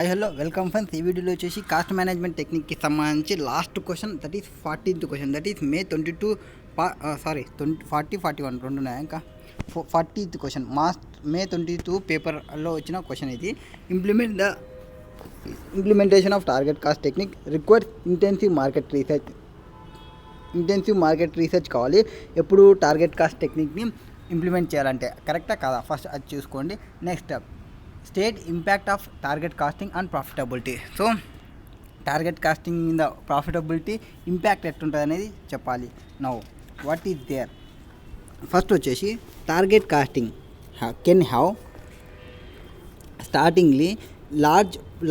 Hello welcome friends. ఈ వీడియోలో వచ్చేసి కాస్ట్ మేనేజ్మెంట్ టెక్నిక్కి సంబంధించి last question, that is 14th question, that is May 22 41 రెండు ఉన్నాయి. ఇంకా 40th క్వశ్చన్ May 22 పేపర్లో వచ్చిన క్వశ్చన్ ఇది. Implementation of target cost technique requires intensive market research కావాలి. ఎప్పుడు టార్గెట్ కాస్ట్ టెక్నిక్ని ఇంప్లిమెంట్ చేయాలంటే కరెక్టా కాదా ఫస్ట్ అది చూసుకోండి. Next state impact of target costing and profitability. So target costing మీద ప్రాఫిటబిలిటీ ఇంపాక్ట్ ఎట్లుంటుంది అనేది చెప్పాలి. Now what is there? First వచ్చేసి target costing can have startlingly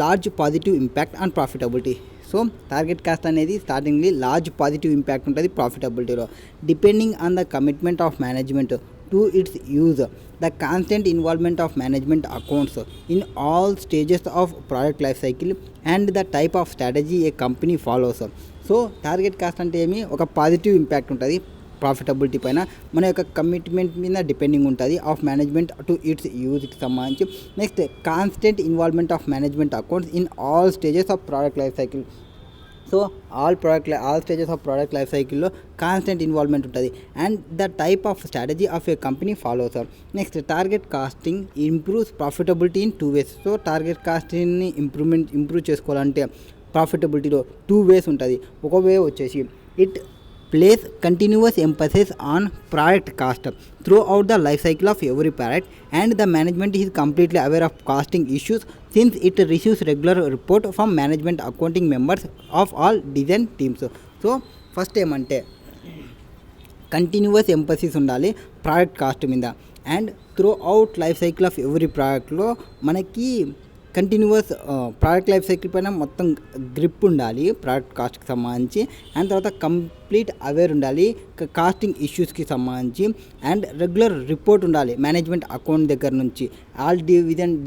large positive impact on profitability. So target cost అనేది startlingly large positive impact ఉంటుంది ప్రాఫిటబిలిటీలో, depending on the commitment of management to its use, the constant involvement of management accounts in all stages of product life cycle, and the type of strategy a company follows. So target cost అంటే ఏమి, ఒక positive impact ఉంటుంది profitability పైన, మన యొక్క commitment మీద depending ఉంటుంది of management to its యూజ్కి సంబంధించి. Next constant involvement of management accounts in all stages of product life cycle. So all stages of product life సైకిల్లో కాన్స్టెంట్ ఇన్వాల్వ్మెంట్ ఉంటుంది, and the type of strategy of a company follows. Next target costing improves profitability in 2 ways. So target కాస్టింగ్ని improve చేసుకోవాలంటే ప్రాఫిటబిలిటీలో 2 ways ఉంటుంది. ఒక way వచ్చేసి it place continuous emphasis on product cost throughout the life cycle of every product, and the management is completely aware of costing issues since it receives regular report from management accounting members of all design teams. So first ఏమంటే continuous emphasis ఉండాలి product cost మీద, and throughout life cycle of every ప్రోడక్ట్లో మనకి continuous product life cycle పైన మొత్తం grip ఉండాలి product కాస్ట్కి సంబంధించి, అండ్ తర్వాత కంప్లీట్ అవేర్ ఉండాలి కాస్టింగ్ ఇష్యూస్కి సంబంధించి, అండ్ రెగ్యులర్ రిపోర్ట్ ఉండాలి మేనేజ్మెంట్ అకౌంట్ దగ్గర నుంచి, ఆల్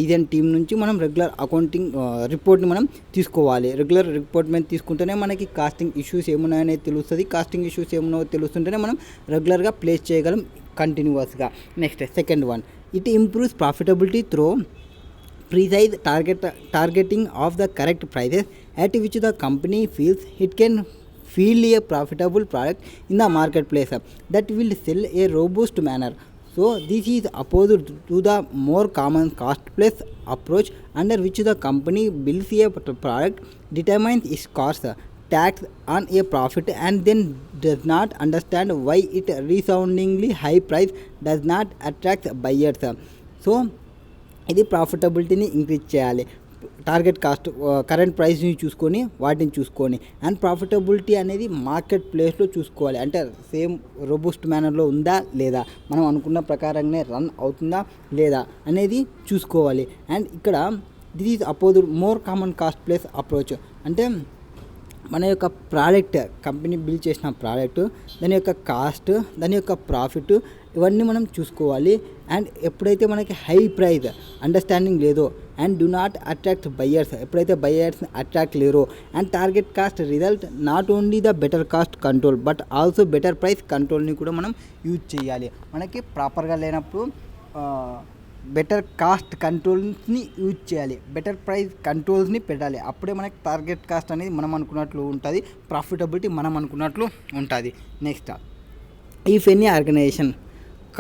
డిజైన్ టీమ్ నుంచి మనం రెగ్యులర్ అకౌంటింగ్ రిపోర్ట్ని మనం తీసుకోవాలి. రెగ్యులర్ రిపోర్ట్ మీద తీసుకుంటేనే మనకి కాస్టింగ్ ఇష్యూస్ ఏమున్నాయనేది తెలుస్తుంది. కాస్టింగ్ ఇష్యూస్ ఏమున్నాయో తెలుస్తుంటేనే మనం రెగ్యులర్గా ప్లేస్ చేయగలం కంటిన్యూస్గా. Next second one, it improves profitability through precise targeting of the correct prices at which the company feels it can feel a profitable product in the marketplace that will sell a robust manner. So this is opposed to the more common cost plus approach under which the company builds a product, determines its cost, tax on a profit, and then does not understand why it resoundingly high price does not attract buyers. So ఇది ప్రాఫిటబిలిటీని increase చేయాలి. Target cost current ప్రైస్ని చూసుకొని వాటిని చూసుకొని, and profitability అనేది market ప్లేస్లో చూసుకోవాలి. అంటే same robust మేనర్లో ఉందా లేదా, మనం అనుకున్న ప్రకారంగానే రన్ అవుతుందా లేదా అనేది చూసుకోవాలి. అండ్ ఇక్కడ this is opposite more common cost place approach. అంటే మన యొక్క ప్రోడక్ట్, కంపెనీ బిల్డ్ చేసిన ప్రోడక్ట్, దాని యొక్క కాస్ట్, దాని యొక్క ప్రాఫిట్, ఇవన్నీ మనం చూసుకోవాలి. అండ్ ఎప్పుడైతే మనకి హై ప్రైస్ అండర్స్టాండింగ్ లేదో, and do not attract buyers, ఎప్పుడైతే బయ్యర్స్ని అట్రాక్ట్ లేరో, and target cost result not only the better cost control but also better price కంట్రోల్ని కూడా మనం యూజ్ చేయాలి. మనకి ప్రాపర్గా లేనప్పుడు బెటర్ కాస్ట్ కంట్రోల్స్ని యూజ్ చేయాలి, బెటర్ ప్రైస్ కంట్రోల్స్ని పెట్టాలి. అప్పుడే మనకి టార్గెట్ కాస్ట్ అనేది మనం అనుకున్నట్లు ఉంటుంది, ప్రాఫిటబిలిటీ మనం అనుకున్నట్లు ఉంటుంది. Next, if any organization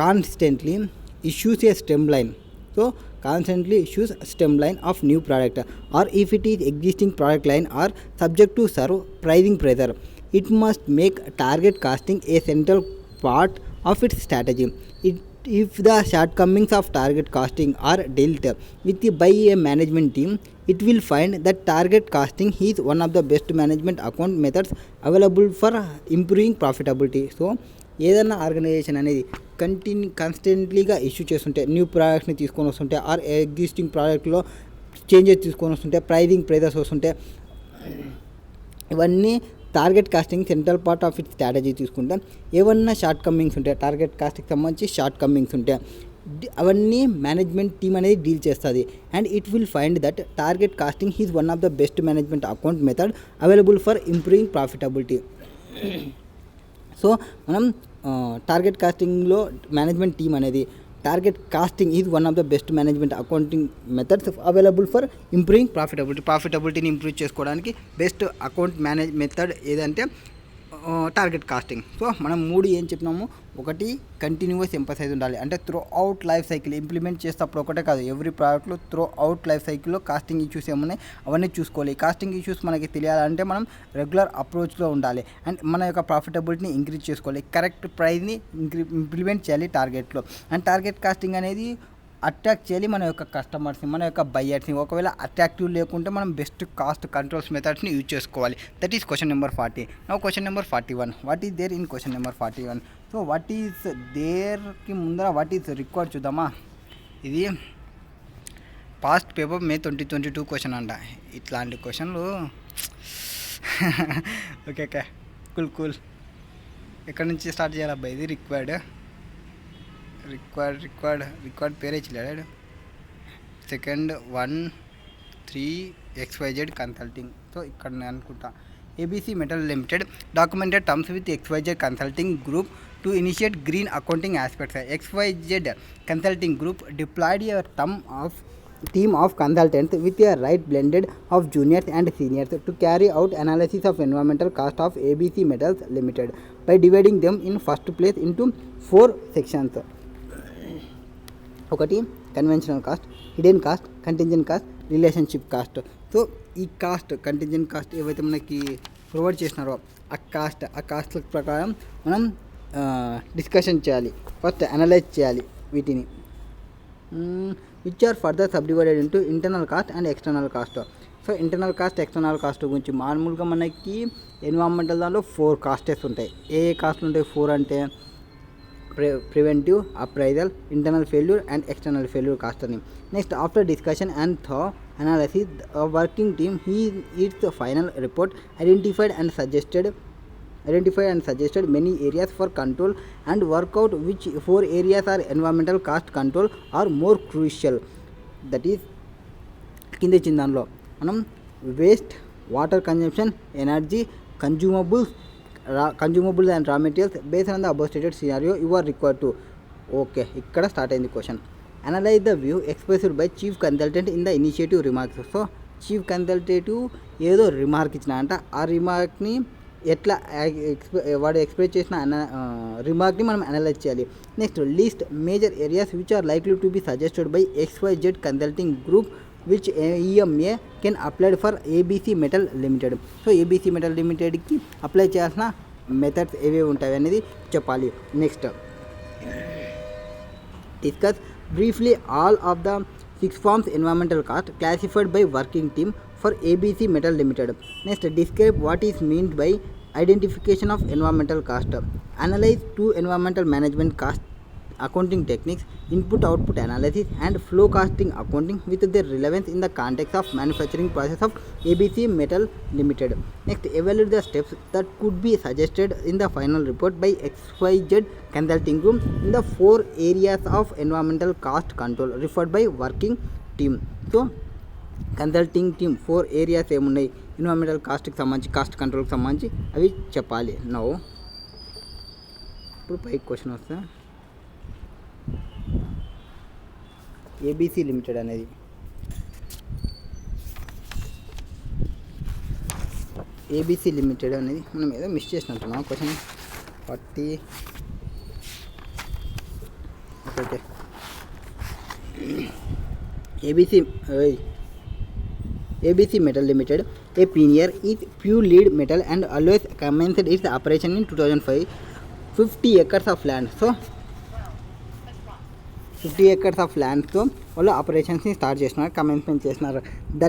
constantly issues a stem line, so constantly issues stem line of new product, or if it is existing product line are subject to serve pricing pressure, it must make target costing a central part of its strategy. If the shortcomings of target costing are dealt with by a management team, it will find that target costing is one of the best management account methods available for improving profitability. So ఏదైనా organisation అనేది కాన్స్టెంట్లీగా issue చేస్తుంటే, new ప్రోడక్ట్స్ని తీసుకొని వస్తుంటే, are existing ప్రోడక్ట్లో changes తీసుకొని వస్తుంటే, pricing prices వస్తుంటే, ఇవన్నీ target costing central part of it strategy తీసుకుంటే, ఏమన్నా షార్ట్ కమ్మింగ్స్ ఉంటాయి, టార్గెట్ కాస్ట్కి సంబంధించి షార్ట్ కమ్మింగ్స్ ఉంటాయి, అవన్నీ మేనేజ్మెంట్ టీమ్ అనేది డీల్ చేస్తుంది. And it will find that target costing is one of the best management account method available for improving profitability. So మనం టార్గెట్ కాస్టింగ్లో మేనేజ్మెంట్ టీమ్ అనేది target costing is one of the best management accounting methods available for improving ప్రాఫిటబిలిటీని improve చేసుకోవడానికి best account manage method ఏదంటే target costing. So మనం 3 ఏం చెప్పినాము, ఒకటి కంటిన్యూస్ ఎంపసైజ్ ఉండాలి, అంటే throughout life cycle implement చేసేటప్పుడు ఒకటే కాదు, ఎవ్రీ ప్రోడక్ట్లో త్రూ అవుట్ లైఫ్ సైకిల్లో కాస్టింగ్ ఇష్యూస్ ఏమున్నాయి అవన్నీ చూసుకోవాలి. కాస్టింగ్ ఇష్యూస్ మనకి తెలియాలంటే మనం రెగ్యులర్ అప్రోచ్లో ఉండాలి అండ్ మన యొక్క ప్రాఫిటబిలిటీని ఇంక్రీజ్ చేసుకోవాలి, కరెక్ట్ ప్రైస్ని ఇంప్లిమెంట్ చేయాలి టార్గెట్లో. అండ్ టార్గెట్ కాస్టింగ్ అనేది అట్రాక్ట్ చేయాలి మన యొక్క కస్టమర్స్ని, మన యొక్క బయ్యర్స్ని. ఒకవేళ అట్రాక్టివ్ లేకుంటే మనం బెస్ట్ కాస్ట్ కంట్రోల్స్ మెథడ్స్ని యూజ్ చేసుకోవాలి. That is question number 40. Now question number 41. What is there in question number 41? So what is దేర్కి ముందర వాట్ ఈస్ రిక్వైర్డ్ చూద్దామా. ఇది పాస్ట్ పేపర్ May 2022 క్వశ్చన్ అంట. ఇట్లాంటి క్వశ్చన్లు ఓకే కూల్. ఎక్కడి నుంచి స్టార్ట్ చేయాలబ్బా? ఇది రిక్వైర్డ్ పేరే ఇచ్చలేడు. Second 1-3 XYZ consulting. సో ఇక్కడ నేను అనుకుంటా ABC metal limited documented terms with XYZ consulting group to initiate green accounting aspects. XYZ consulting group deployed a team of consultants with a right blended of juniors and seniors to carry out analysis of environmental cost of ABC Metals Limited by dividing them in first place into 4 sections. ఒకటి conventional cost, hidden cost, contingent cost, relationship cost. So ఈ cost contingent cost ఏవైతే మనకి provide చేసినారో ఆ కాస్ట్ల ప్రకారం మనం discussion చేయాలి, first analyse చేయాలి వీటిని. Which are further subdivided into internal cost and external cost. So internal cost external cost గురించి మామూలుగా మనకి ఎన్విరాన్మెంటల్ దానిలో 4 కాస్టెస్ ఉంటాయి. ఏ కాస్ట్లు ఉంటాయి? 4 అంటే preventive, appraisal, internal failure and external failure cost అని. Next after discussion and though analysis working team its final report identified and suggested many areas for control and work out which 4 areas are environmental cost control are more crucial. That is కింద ఇచ్చిన దానిలో మనం waste, water consumption, energy, consumables and raw materials based on the above stated scenario you are required to. Okay, ఇక్కడ start అయింది question. Analyse the view expressed by chief consultant in the initiative remarks. So chief consultative ఏదో remark ఇచ్చిన అంట, ఆ రిమార్క్ని ఎట్లా వాడు express చేసిన రిమార్క్ని మనం అనలైజ్ చేయాలి. Next list major areas which are likely to be suggested by XYZ consulting group which EMA can apply for ABC Metal Limited. So ABC Metal Limitedకి అప్లై చేయాల్సిన మెథడ్స్ ఏవేవి ఉంటాయి అనేది చెప్పాలి. Next discuss briefly all of the 6 forms environmental cost classified by working team for ABC Metal Limited. Next, describe what is meant by identification of environmental cost. Analyze 2 environmental management cost accounting techniques, input-output analysis and flow costing accounting with their relevance in the context of manufacturing process of ABC Metal Limited. Next, evaluate the steps that could be suggested in the final report by XYZ Consulting Group in the 4 areas of environmental cost control referred by working team. So, consulting team 4 ఏరియాస్ ఏమున్నాయి environmental కాస్ట్కి సంబంధించి, cost కంట్రోల్కి సంబంధించి అవి చెప్పాలి. No ఇప్పుడు పై క్వశ్చన్ వస్తే ABC లిమిటెడ్ అనేది ABC లిమిటెడ్ అనేది మనం ఏదో మిస్ చేసినట్టున్నాం question 40. Okay ABC Metal Limited, a pioneer is pure lead metal and always commenced its operation in 2005. 50 acres of land. So 50 acres of land తో వాళ్ళు ఆపరేషన్స్ని స్టార్ట్ చేసినారు, commencement చేసినారు. The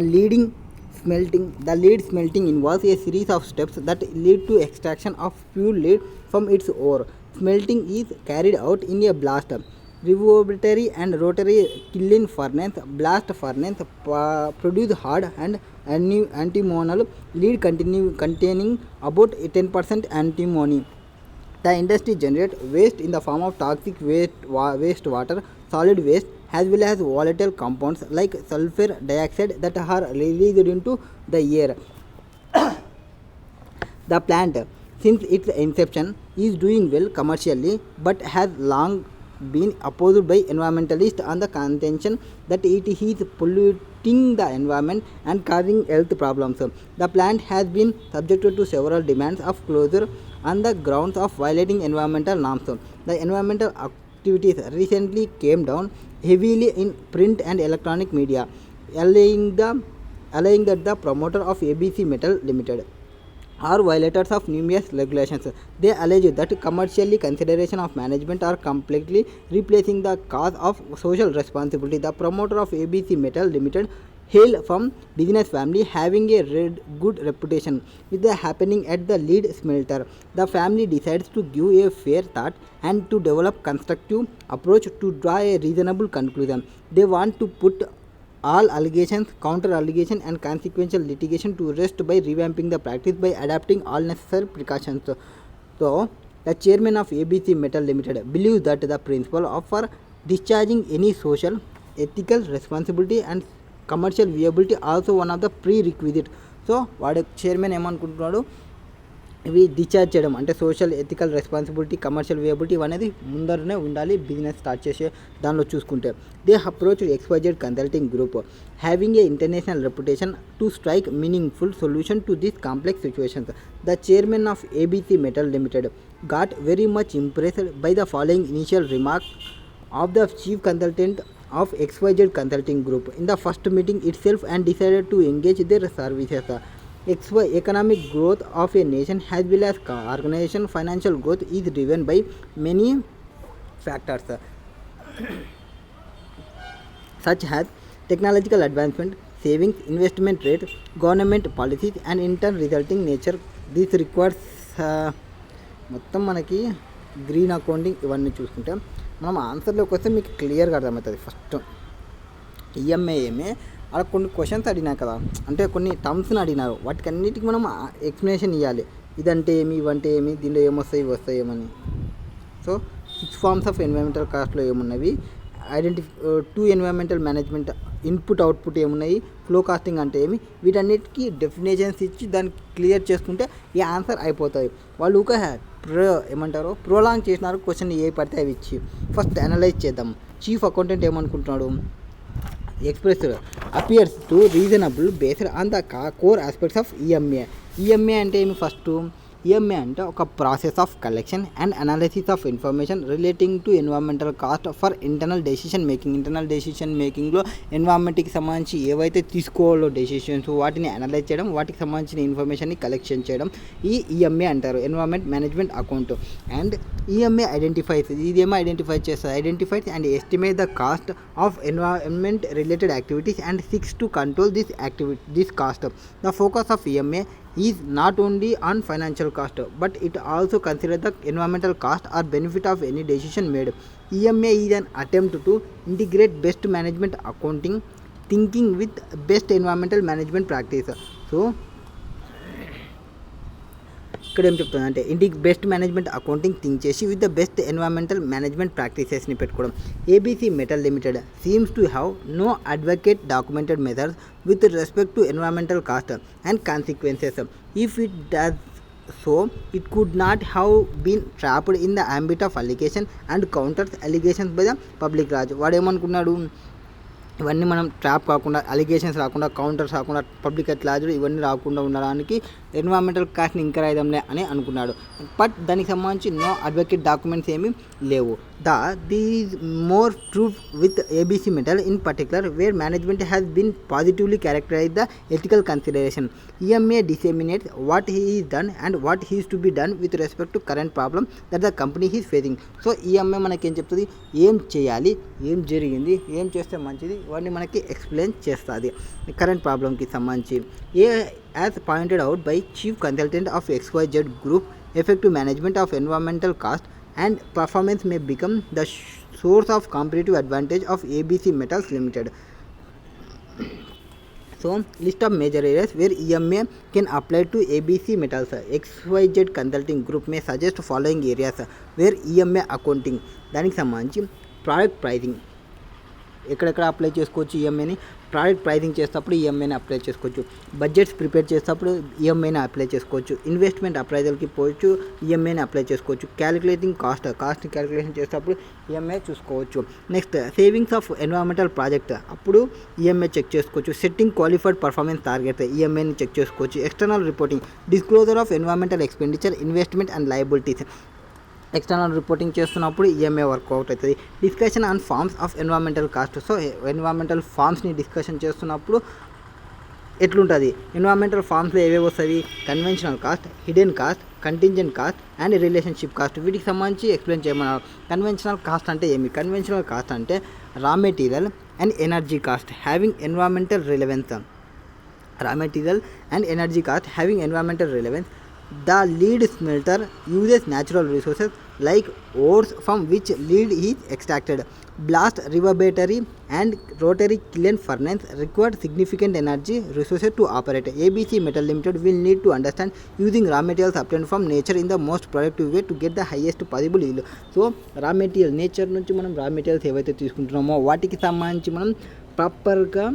lead smelting involves a series of steps that lead to extraction of pure lead from its ore. Smelting is carried out in a blast, revolutionary and rotary kiln furnace. Blast furnace produce hard and antimonal lead containing about 10% antimony. The industry generates waste in the form of toxic waste water, solid waste, as well as volatile compounds like sulfur dioxide that are released into the air. The plant, since its inception, is doing well commercially but has long been opposed by environmentalists on the contention that it is polluting the environment and causing health problems. The plant has been subjected to several demands of closure on the grounds of violating environmental norms. The environmental activities recently came down heavily in print and electronic media, alleging that the promoter of ABC Metal Limited are violators of numerous regulations. They allege that commercially consideration of management are completely replacing the cause of social responsibility. The promoter of ABC Metal Limited hail from business family having a good reputation with the happening at the lead smelter. The family decides to give a fair thought and to develop constructive approach to draw a reasonable conclusion. They want to put all allegations, counter allegation and consequential litigation to rest by revamping the practice by adapting all necessary precautions. So, the chairman of ABC Metal Limited believes that the principle of for discharging any social, ethical responsibility and commercial viability also one of the prerequisite. So వాడు chairman ఏమనుకుంటున్నాడు, ఇవి discharge చేయడం అంటే social ethical responsibility commercial viability అనేది ముందరనే ఉండాలి business start చేసే దానిలో చూసుకుంటే. The approach XYZ consulting group having a international reputation to strike meaningful solution to this complex situations. The chairman of ABC Metal Limited got very much impressed by the following initial remark of the chief consultant of XYZ Consulting Group in the first meeting itself and decided to engage their services. Economic growth of a nation as well as organization financial growth is driven by many factors such as technological advancement, savings, investment rate, government policies and in turn resulting nature. This requires మొత్తం మనకి green accounting ఇవన్నీ చూసుకుంటే మనం ఆన్సర్లోకి వస్తే మీకు క్లియర్గా అర్థమవుతుంది. First EMI ఏమే అలా కొన్ని క్వశ్చన్స్ అడిగినా కదా, అంటే కొన్ని టర్మ్స్ని అడిగినారు, వాటికి అన్నిటికీ మనం ఎక్స్ప్లెనేషన్ ఇవ్వాలి. ఇదంటే ఏమి, ఇవంటే ఏమి, దీనిలో ఏమొస్తాయి, ఇవి వస్తాయి ఏమని. సో 6 ఫార్మ్స్ ఆఫ్ ఎన్వైరన్మెంటల్ కాస్ట్లో ఏమున్నవి, two environmental management input output ఏమున్నాయి, ఫ్లో కాస్టింగ్ అంటే ఏమి, వీటన్నిటికీ డెఫినేషన్స్ ఇచ్చి దాన్ని క్లియర్ చేసుకుంటే ఈ ఆన్సర్ అయిపోతుంది. వాళ్ళు ఒక ఏమంటారు ప్రోలాంగ్ చేసినారు క్వశ్చన్ ఏ పడితే అవి ఇచ్చి. ఫస్ట్ అనలైజ్ చేద్దాం. చీఫ్ అకౌంటెంట్ ఏమనుకుంటున్నాడు, expressed appears to reasonable based on the core aspects of EMA. EMA అంటే ఏమి, ఫస్ట్ ఈఎంఐ అంటే ఒక process of collection and analysis of information relating to environmental cost for internal decision making. Internal decision మేకింగ్లో ఎన్వైరన్మెంట్కి సంబంధించి ఏవైతే తీసుకోవాలో decisions వాటిని అనలైజ్ చేయడం, వాటికి సంబంధించిన ఇన్ఫర్మేషన్ని కలెక్షన్ చేయడం ఈ ఈఎంఐ అంటారు, environment management account. And EMI identifies, ఇదేమో identifies and estimate the cost of environment related activities and seeks to control this cost. The focus of EMI is not only on financial cost but it also considers the environmental cost or benefit of any decision made. EMA is an attempt to integrate best management accounting thinking with best environmental management practice. So ఇక్కడ ఏం చెప్తుంది అంటే best management accounting think చేసి with the best environmental management ప్రాక్టీసెస్ని పెట్టుకోవడం. ABC Metal Limited seems to have no advocate documented methods with respect to environmental cost and consequences. If it does so it could not have been trapped in the ambit of allegation and counters allegations by the public large. వాడు ఏమనుకున్నాడు, ఇవన్నీ మనం trap కాకుండా, allegations రాకుండా, counters రాకుండా, public at large ఇవన్నీ రాకుండా ఉండడానికి ఎన్వైరన్మెంటల్ కాస్ట్ని ఇంకర్ అయిదాంలే అని అనుకున్నాడు. బట్ దానికి సంబంధించి నో అడ్వకేట్ డాక్యుమెంట్స్ ఏమీ లేవు. These more true with ABC Metal in particular, where management has been positively characterized the ethical consideration. EMA disseminates what he is done and what he is to be done with respect to current problem that the company is facing. So EMA మనకి ఏం చెప్తుంది, ఏం చేయాలి, ఏం జరిగింది, ఏం చేస్తే మంచిది, ఇవన్నీ మనకి ఎక్స్ప్లెయిన్ చేస్తుంది కరెంట్ ప్రాబ్లంకి సంబంధించి. As pointed out by chief consultant of XYZ Group, effective management of environmental cost and performance may become the source of competitive advantage of ABC Metals Limited. So list of major areas where EMA can apply to ABC Metals. XYZ Consulting Group may suggest following areas where EMA accounting దానికి సంబంధించి product pricing, ఎక్కడెక్కడ apply చేసుకోవచ్చు ఈఎంఐని, product pricing చేసేటప్పుడు ఈఎంఐని apply చేసుకోవచ్చు, budgets prepare చేసేటప్పుడు ఈఎంఐని apply చేసుకోవచ్చు, ఇన్వెస్ట్మెంట్ అప్రైజల్కి పోవచ్చు ఈఎంఐని అప్లై చేసుకోవచ్చు, క్యాలిక్యులేటింగ్ కాస్ట్ క్యాలిక్యులేషన్ చేసేటప్పుడు ఈఎంఐ చూసుకోవచ్చు. Next savings of environmental project అప్పుడు ఈఎంఐ చెక్ చేసుకోవచ్చు, సెట్టింగ్ క్వాలిఫైడ్ పర్ఫార్మెన్స్ టార్గెట్ ఈఎంఐని చెక్ చేసుకోవచ్చు, external reporting disclosure of environmental expenditure investment and liabilities external reporting చేస్తున్నప్పుడు ఈఎంఐ వర్కౌట్ అవుతుంది. Discussion on forms of environmental cost, so environmental ఫార్మ్స్ని discussion చేస్తున్నప్పుడు ఎట్లుంటుంది, environmental ఫార్మ్స్లో ఏవేవి వస్తుంది, conventional cost, hidden cost, contingent cost and relationship cost, వీటికి సంబంధించి explain చేయమన్నారు. కన్వెన్షనల్ కాస్ట్ అంటే ఏమి, కన్వెన్షనల్ కాస్ట్ అంటే raw material and energy cost having environmental relevance, raw material and energy cost having environmental relevance. The lead smelter uses natural resources like ores from which lead is extracted. Blast, reverberatory and rotary kiln furnace require significant energy resources to operate. ABC Metal Limited will need to understand using raw materials obtained from nature in the most productive way to get the highest possible yield. So raw material nature నుంచి మనం రా materials ఏవైతే తీసుకుంటున్నామో వాటికి సంబంధించి మనం ప్రాపర్గా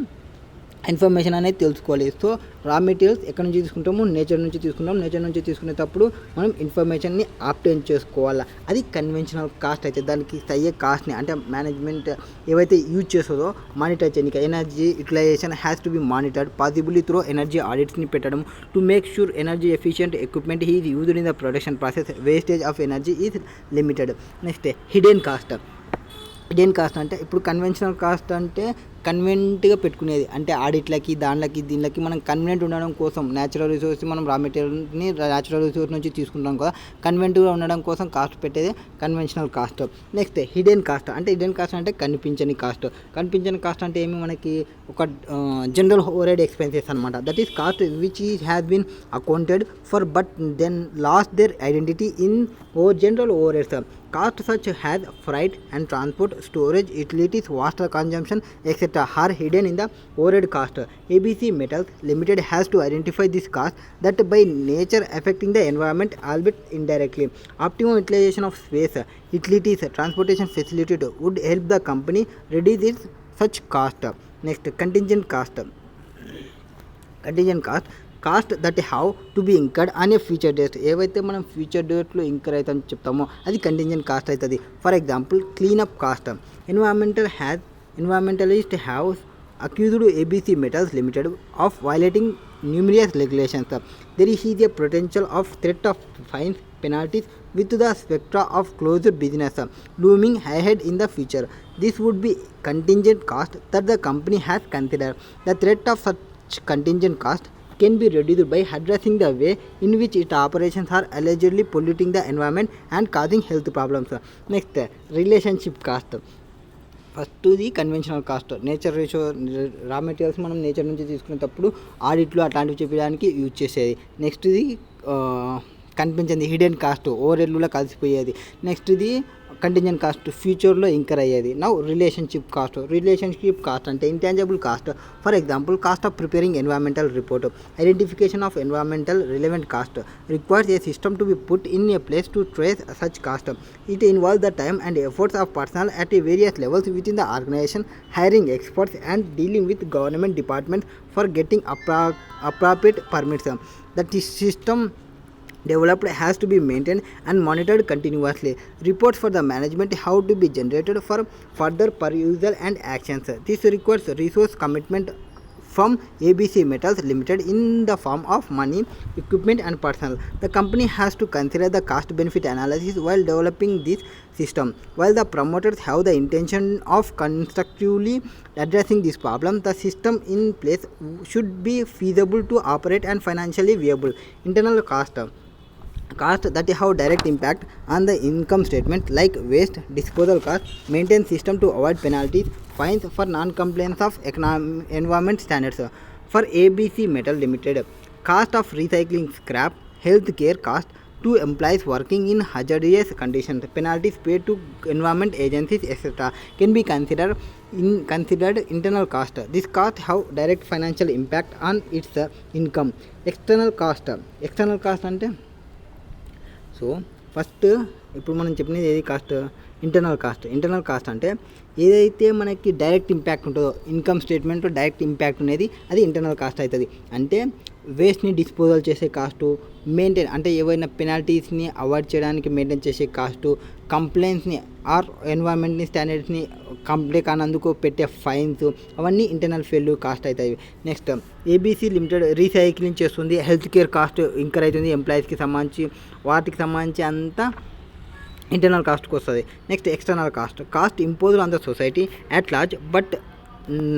information అనేది తెలుసుకోవాలి. సో రా మెటీరియల్స్ ఎక్కడి నుంచి తీసుకుంటాము, నేచర్ నుంచి తీసుకుంటాం, నేచర్ నుంచి తీసుకునేటప్పుడు మనం ఇన్ఫర్మేషన్ని ఆప్టైన్ చేసుకోవాలి. అది కన్వెన్షనల్ కాస్ట్ అయితే దానికి అయ్యే కాస్ట్ని అంటే మేనేజ్మెంట్ ఏవైతే యూజ్ చేస్తుందో మానిటర్ చేయడానికి energy utilisation has to be monitored possibly through energy ఆడిట్స్ని పెట్టడం to make sure energy efficient equipment is used in the production process, wastage of energy is limited. Next hidden cost, hidden cost అంటే ఇప్పుడు conventional cost అంటే కన్వెంట్గా పెట్టుకునేది, అంటే ఆడిట్లకి దీనిలకి మనం convent ఉండడం కోసం న్యాచురల్ రిసోర్స్ మనం రా మెటీరియల్ని న్యాచురల్ రిసోర్స్ నుంచి తీసుకుంటాం కదా, కన్వెంట్గా ఉండడం కోసం కాస్ట్ పెట్టేది conventional cost. Next hidden cost అంటే హిడెన్ కాస్ట్ అంటే కనిపించని కాస్ట్, కనిపించని కాస్ట్ అంటే ఏమి మనకి ఒక జనరల్ ఓవర్హెడ్ ఎక్స్పెన్సెస్ అనమాట, that is cost which is has been accounted for but then lost their identity in general overheads. Costs such as freight and transport, storage, utilities, water consumption, etc. are hidden in the overhead cost. ABC Metals Limited has to identify this cost that by nature affecting the environment albeit indirectly. Optimum utilization of space, utilities, transportation facilities would help the company reduce its such cost. Next, contingent cost. Contingent cost cost that have to be incurred on a future date, ఏవైతే మనం future డేట్లో incur అవుతుందని చెప్తామో అది contingent cost అవుతుంది. For example cleanup cost, environmentalist have accused ABC Metals Limited of violating numerous regulations. There is a potential of threat of fines, penalties with the spectra of closed business looming ahead in the future. This would be contingent cost that the company has considered. The threat of such contingent cost can be reduced by addressing the way in which its operations are allegedly polluting the environment and causing health problems. Next, relationship cost. First the conventional cost, nature ratio రా materials మనం nature నుంచి తీసుకునేటప్పుడు ఆడిట్లు అట్లాంటివి చెప్పడానికి use చేసేది. నెక్స్ట్ది కనిపించింది hidden cost, ఓవర్హెడ్లో కలిసిపోయేది. నెక్స్ట్ది contingent cost, ఫ్యూచర్లో incur అయ్యేది. నౌ రిలేషన్షిప్ కాస్ట్ అంటే intangible cost. For example cost of preparing environmental report, identification of environmental relevant cost requires a system to be put in a place to trace such cost. It involves the time and efforts of personal at various levels within the organization, hiring experts and dealing with government departments for getting appropriate permits. That system developed has to be maintained and monitored continuously. Reports for the management have to be generated for further perusal and actions. This requires resource commitment from ABC Metals Limited in the form of money, equipment and personnel. The company has to consider the cost benefit analysis while developing this system. While the promoters have the intention of constructively addressing this problem, the system in place should be feasible to operate and financially viable. Internal cost that have direct impact on the income statement like waste disposal cost, maintain system to avoid penalties, fines for non-compliance of environment standards. For ABC Metal Limited, cost of recycling scrap, health care cost to employees working in hazardous conditions, penalties paid to environment agencies, etc. can be considered internal cost. This cost have direct financial impact on its income. External cost అంటే so first ఇప్పుడు మనం చెప్పినది ఏది cost, internal cost అంటే ఏదైతే మనకి direct impact ఉంటుందో income స్టేట్మెంట్లో direct impact అనేది అది ఇంటర్నల్ కాస్ట్ అవుతుంది. అంటే వేస్ట్ని డిస్పోజల్ చేసే కాస్టు, మెయింటైన్ అంటే ఏవైనా పెనాల్టీస్ని అవాయిడ్ చేయడానికి మెయింటైన్ చేసే కాస్టు, కంప్లైంట్స్ని ఆర్ ఎన్వైరన్మెంట్ని స్టాండర్డ్స్ని కంప్లైంట్ కానందుకు పెట్టే ఫైన్స్, అవన్నీ ఇంటర్నల్ ఫెయిల్యూర్ కాస్ట్ అవుతాయి. నెక్స్ట్ ఏబీసీ లిమిటెడ్ రీసైక్లింగ్ చేస్తుంది, హెల్త్ కేర్ కాస్ట్ ఇంకర్ అవుతుంది ఎంప్లాయీస్కి సంబంధించి, వాటికి సంబంధించి అంతా ఇంటర్నల్ కాస్ట్కి వస్తుంది. Next external cost imposed on the society at large but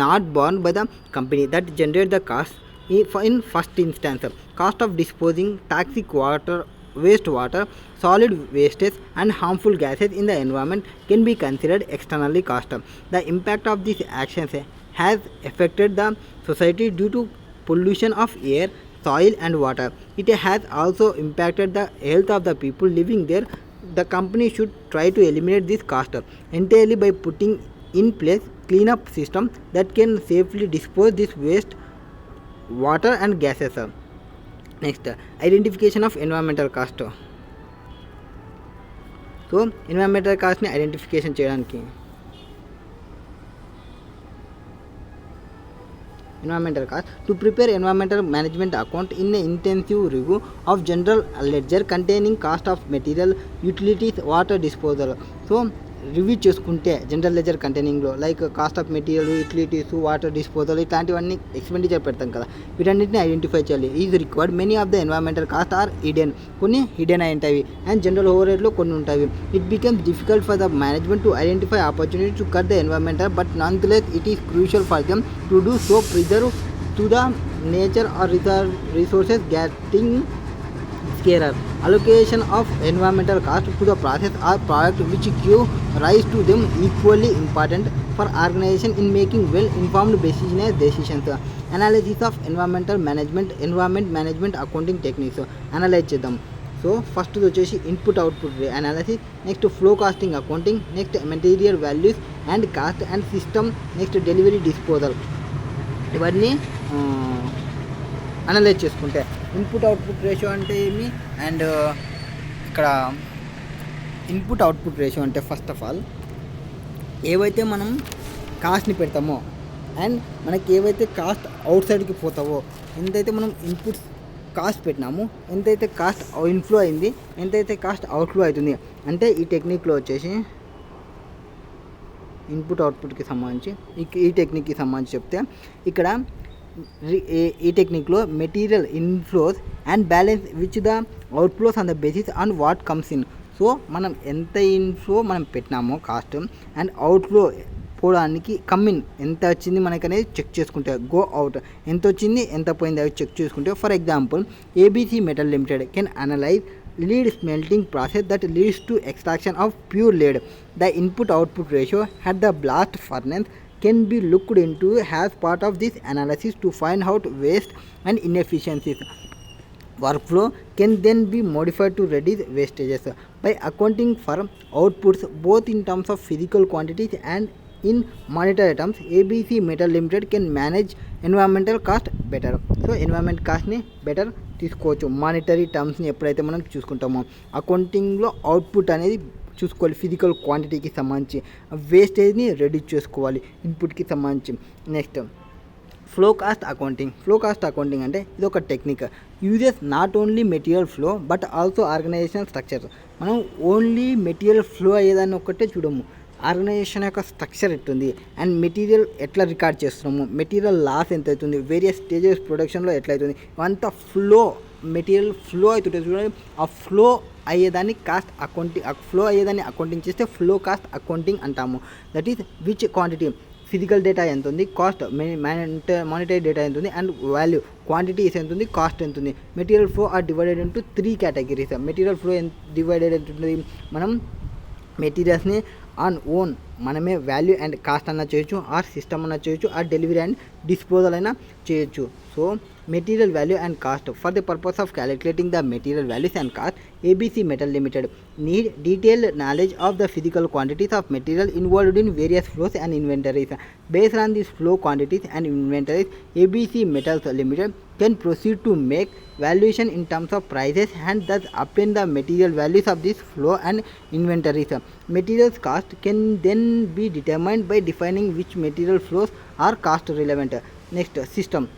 not borne by the company that generate the cost. In first instance, cost of disposing toxic water, wastewater, solid wastes and harmful gases in the environment can be considered externally cost. The impact of these actions has affected the society due to pollution of air, soil and water. It has also impacted the health of the people living there. The company should try to eliminate this cost entirely by putting in place cleanup system that can safely dispose this waste, water and gases. Next, identification of environmental cost. So environmental cost ni identification చేయడానికి environmental cost to prepare environmental management account in an intensive review of general ledger containing cost of material, utilities, water disposal. So review చేసుకుంటే general ledger కంటైనింగ్లో like cost of material, utilities, water disposal ఇట్లాంటివన్నీ expenditure పెడతాం కదా, వీటన్నిటిని identify చేయాలి. Is required many of the environmental cost are hidden, కొన్ని hidden అయి ఉంటాయి అండ్ జనరల్ ఓవర్ హెడ్లో కొన్ని ఉంటాయి. It becomes difficult for the management to identify opportunity to cut the environmental but nonetheless it is crucial for them to do so preserve to the nature or resources getting scarer. Allocation of environmental cost to the process or product which give rise to them equally important for organization in making well-informed business decisions. Analysis of environment management accounting techniques. Analyze చేద్దాం. So first వచ్చేసి input output analysis, next flow costing accounting, next material values and cost and system, next delivery disposal. ఇవన్నీ analyze చేసుకుంటే input output ratio అంటే ఏమి and ఇక్కడ input output ratio అంటే first of all ఏవైతే మనం కాస్ట్ని పెడతామో అండ్ మనకి ఏవైతే కాస్ట్ అవుట్ సైడ్కి పోతావో, ఎంతైతే మనం ఇన్పుట్ కాస్ట్ పెట్టినాము, ఎంతైతే కాస్ట్ ఇన్ఫ్లో అయింది, ఎంతైతే కాస్ట్ అవుట్ఫ్లో అవుతుంది. అంటే ఈ టెక్నిక్లో వచ్చేసి ఇన్పుట్ అవుట్పుట్కి సంబంధించి ఈ టెక్నిక్కి సంబంధించి చెప్తే ఇక్కడ ఈ టెక్నిక్లో material inflows and balance which the outflows on the basis on what comes in. So మనం ఎంత ఇన్ఫ్లో మనం పెట్టినామో కాస్ట్ అండ్ అవుట్ఫ్లో పోవడానికి కమ్మిన్ ఎంత వచ్చింది మనకి అనేది చెక్ చేసుకుంటే, గో అవుట్ ఎంత వచ్చింది ఎంత పోయింది అవి చెక్ చేసుకుంటే, for example ABC metal limited can analyse lead smelting process that leads to extraction of pure lead. The input output ratio at the blast furnace can be looked into as part of this analysis to find out waste and inefficiencies. Workflow can then be modified to reduce wastages. By accounting for outputs both in terms of physical quantities and in monetary terms, ABC Metal Limited can manage environmental cost better. So environment కాస్ట్ని better తీసుకోవచ్చు monetary టర్మ్స్ని ఎప్పుడైతే మనం చూసుకుంటామో. అకౌంటింగ్లో output అనేది చూసుకోవాలి, physical క్వాంటిటీకి సంబంధించి వేస్టేజ్ని రెడ్యూస్ చేసుకోవాలి ఇన్పుట్కి సంబంధించి. నెక్స్ట్ ఫ్లో కాస్ట్ అకౌంటింగ్ అంటే ఇది ఒక technique. Uses not only material flow but also organization structure. మనం ఓన్లీ మెటీరియల్ ఫ్లో అయ్యేదాన్ని ఒక్కటే చూడము, ఆర్గనైజేషన్ యొక్క స్ట్రక్చర్ ఎట్టుంది అండ్ మెటీరియల్ ఎట్లా రికార్డ్ చేస్తున్నాము, మెటీరియల్ లాస్ ఎంత అవుతుంది, వేరియస్ స్టేజెస్ ప్రొడక్షన్లో ఎట్లా అవుతుంది, అంతా మెటీరియల్ ఫ్లో అవుతుంటుంది చూడండి. ఆ ఫ్లో అయ్యేదాన్ని అకౌంటింగ్ చేస్తే ఫ్లో కాస్ట్ అకౌంటింగ్ అంటాము. That is which quantity, physical data ఎంత ఉంది, కాస్ట్ మానిటరీ డేటా ఎంత ఉంది అండ్ వాల్యూ క్వాంటిటీస్ ఎంత ఉంది, కాస్ట్ ఎంత ఉంది. Material flow are divided into 3 categories. Material flow divided ఉంటుంది, మనం మెటీరియల్స్ని ఆన్ ఓన్ మనమే వాల్యూ అండ్ కాస్ట్ అన్నా చేయొచ్చు, ఆర్ సిస్టమ్ అన్నా చేయొచ్చు, ఆర్ డెలివరీ అండ్ డిస్పోజల్ అయినా చేయొచ్చు. So material value and cost. For the purpose of calculating the material values and cost, ABC Metal Limited need detailed knowledge of the physical quantities of material involved in various flows and inventories. Based on these flow quantities and inventories, ABC Metals Limited can proceed to make valuation in terms of prices and thus obtain the material values of this flow and inventories. Materials cost can then be determined by defining which material flows are cost relevant. Next, system.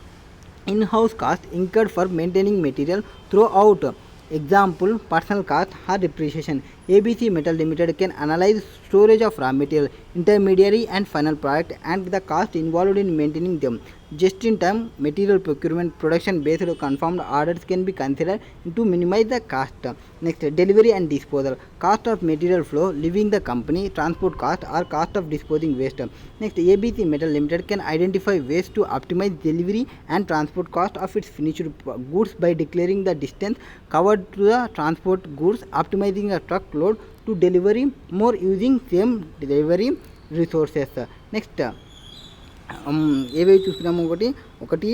In-house cost incurred for maintaining material throughout. Example, personal cost or depreciation. ABC Metal Limited can analyze storage of raw material, intermediary and final product and the cost involved in maintaining them. Just-in-time material procurement, production-based confirmed orders can be considered to minimize the cost. Next, delivery and disposal. Cost of material flow leaving the company, transport cost or cost of disposing waste. Next, ABC Metal Limited can identify ways to optimize delivery and transport cost of its finished goods by declaring the distance covered to the transport goods, optimizing the truck load to delivery more using same delivery resources. Next, ఏవేవి చూసుకున్నాము, ఒకటి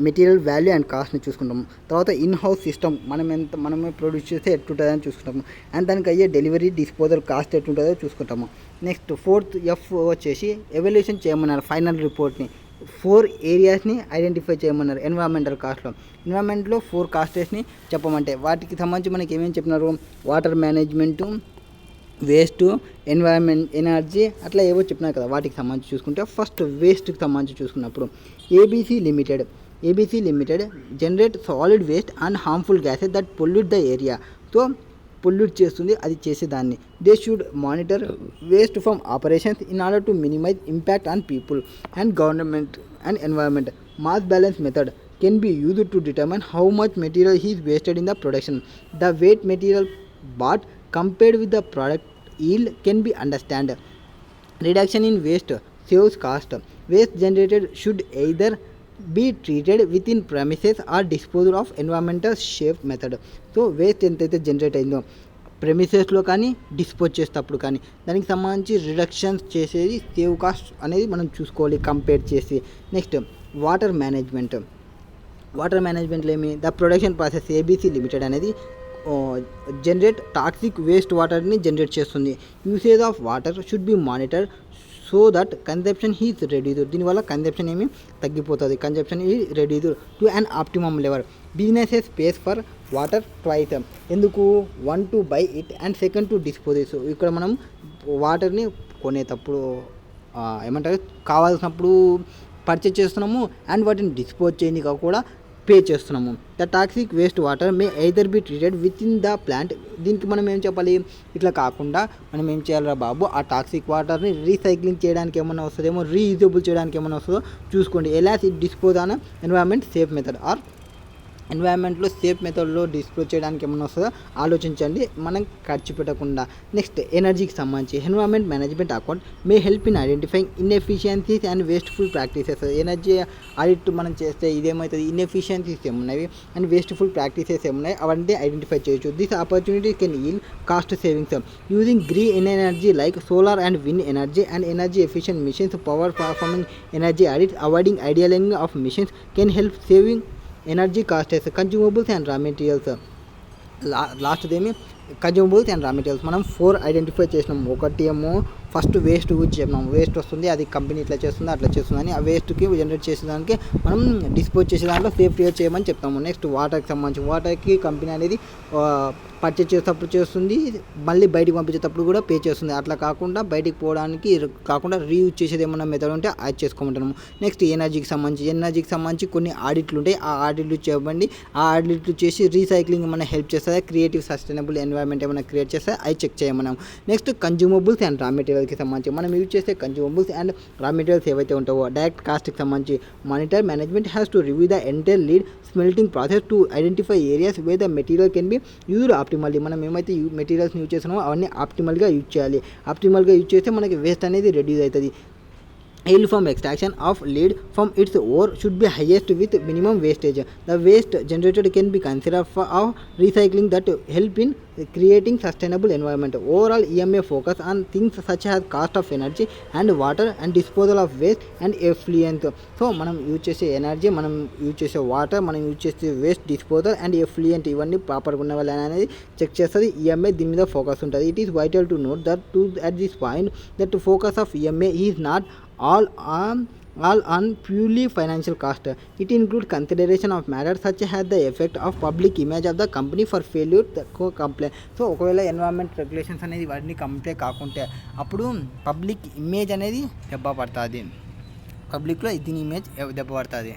material value and కాస్ట్ని చూసుకుంటాము. తర్వాత in house system, మనమే produce చేస్తే ఎట్టుంటుందో అని చూసుకుంటాము. And దానికి అయ్యే డెలివరీ డిస్పోజల్ కాస్ట్ ఎట్టుంటుందో చూసుకుంటాము. నెక్స్ట్ ఫోర్త్ ఎఫ్ వచ్చేసి ఎవాల్యుయేషన్ చేయమన్నారు. ఫైనల్ రిపోర్ట్ని 4 ఏరియాస్ని ఐడెంటిఫై చేయమన్నారు. ఎన్విరాన్మెంటల్ కాస్ట్లో 4 కాస్టెస్ని చెప్పమంటే వాటికి సంబంధించి మనకి ఏమేమి చెప్పినారు, water management, waste, environment, energy, అట్లా ఏవో చెప్పినారు కదా. వాటికి సంబంధించి చూసుకుంటే ఫస్ట్ వేస్ట్కి సంబంధించి చూసుకున్నప్పుడు ABC limited generate solid waste and harmful gases that pollute the area. So pollute చేస్తుంది, అది చేసేదాన్ని. They should monitor waste from operations in order to minimize impact on people and government and environment. Mass balance method can be used to determine how much material is wasted in the production. The weight material bought compared with the product yield can be understood. Reduction in waste saves cost. Waste generated should either be treated within premises or disposed of environmental safe method. So waste ఎంతైతే generate అయిందో ప్రెమిసెస్లో కానీ dispose చేసేటప్పుడు కానీ దానికి సంబంధించి reductions చేసేది save cost అనేది మనం చూసుకోవాలి కంపేర్ చేసి. నెక్స్ట్ వాటర్ మేనేజ్మెంట్లో ఏమి, the production process ABC limited అనేది జనరేట్ టాక్సిక్ వేస్ట్ వాటర్ని జనరేట్ చేస్తుంది. Usage of water should be monitor so that consumption is reduced. దీనివల్ల కన్జంప్షన్ ఏమి తగ్గిపోతుంది, consumption is reduced to an optimum level. Businesses pays for water twice. ఎందుకు, 1 to buy it and 2 to dispose it. ఇక్కడ మనం వాటర్ని కొనేటప్పుడు ఏమంటారు కావాల్సినప్పుడు పర్చేజ్ చేస్తున్నాము అండ్ వాటిని డిస్పోజ్ చేయడానికి కూడా పే చేస్తున్నాము. The toxic waste water May either be treated with in the plant. దీనికి మనం ఏం చెప్పాలి, ఇట్లా కాకుండా మనం ఏం చేయాలరా బాబు, ఆ టాక్సిక్ వాటర్ని రీసైక్లింగ్ చేయడానికి ఏమన్నా వస్తుందేమో, రీయూజబుల్ చేయడానికి ఏమన్నా వస్తుందో చూసుకోండి. ఎలా dispose on environment safe method or ఎన్వైరన్మెంట్లో సేఫ్ మెథడ్లో డిస్పోజ్ చేయడానికి ఏమన్నా వస్తుందో ఆలోచించండి, మనం ఖర్చు పెట్టకుండా. నెక్స్ట్ ఎనర్జీకి సంబంధించి environment management account may help in identifying inefficiencies and wasteful practices. Energy audit మనం చేస్తే ఇదేమవుతుంది, ఇన్ఎఫిషియన్సీస్ ఏమున్నాయి అండ్ వేస్ట్ఫుల్ ప్రాక్టీసెస్ ఏమున్నాయి అవన్నీ ఐడెంటిఫై చేయొచ్చు. This opportunity can yield cost savings using green energy like solar and wind energy and energy efficient machines. Power performing energy audit avoiding idling of machines can help saving energy costs. Consumables and raw materials, లాస్ట్దేమి consumables and raw materials. మనం 4 identify చేసినాం. ఒకటి ఏమో first waste గురించి చెప్పినాము, waste వస్తుంది అది company ఇట్లా చేస్తుంది అట్లా చేస్తుంది అని. ఆ వేస్ట్కి జనరేట్ చేసేదానికి మనం డిస్పోజ్ చేసే దాంట్లో సేఫ్ క్రియేట్ చేయమని చెప్తాము. నెక్స్ట్ వాటర్కి సంబంధించి, వాటర్కి కంపెనీ అనేది పర్చేజ్ చేసేటప్పుడు చేస్తుంది, మళ్ళీ బయటికి పంపించేటప్పుడు కూడా పే చేస్తుంది. అట్లా కాకుండా బయటికి పోవడానికి కాకుండా రీయూజ్ చేసేది ఏమన్నా మెథడ్ ఉంటే అది చేసుకోమంటున్నాము. నెక్స్ట్ ఎనర్జీకి సంబంధించి కొన్ని ఆడిట్లు ఉంటాయి, ఆ ఆడిట్లు చేయబండి. ఆ ఆడిట్లు చేసి రీసైక్లింగ్ ఏమైనా హెల్ప్ చేస్తుంది, క్రియేటివ్ సస్టైనబుల్ ఎన్వైరన్మెంట్ ఏమైనా క్రియేట్ చేస్తే అది చెక్ చేయమన్నాము. నెక్స్ట్ కన్జ్యూమబుల్స్ అండ్ రా మెటీరియల్కి సంబంధించి మనం యూజ్ చేసే కన్జ్యూమబుల్స్ అండ్ రా మెటీరియల్స్ ఏవైతే ఉంటావో డైరెక్ట్ కాస్ట్కి సంబంధించి monitor management has to review the entire lead smelting process to identify areas way the material can be used optimally. మనం ఏమైతే మెటీరియల్స్ని యూజ్ చేస్తున్నామో అవన్నీ ఆప్టిమల్గా యూజ్ చేయాలి. ఆప్టిమల్గా యూజ్ చేస్తే మనకి వేస్ట్ అనేది రెడ్యూస్ అవుతుంది. Uniform extraction of lead from its ore should be highest with minimum wastage. The waste generated can be considered for recycling that help in creating sustainable environment. Overall, EMA focus on things such as cost of energy and water and disposal of waste and effluent. So మనం use చేసే energy, మనం use చేసే water, మనం use చేసే waste disposal and effluent ఇవన్నీ ప్రాపర్గా ఉన్న వాళ్ళు అనేది చెక్ చేస్తుంది. ఈఎంఐ దీని మీద ఫోకస్ ఉంటుంది. It is vital to note that to at this point that focus of EMI is not all on purely financial cost. It includes consideration of matters such as the effect of public image of the company for failure to comply. So ఒకవేళ environment regulations అనేది వాటిని comply కాకుంటే అప్పుడు public image అనేది దెబ్బ పడుతుంది, పబ్లిక్లో దీని ఇమేజ్ దెబ్బ పడుతుంది.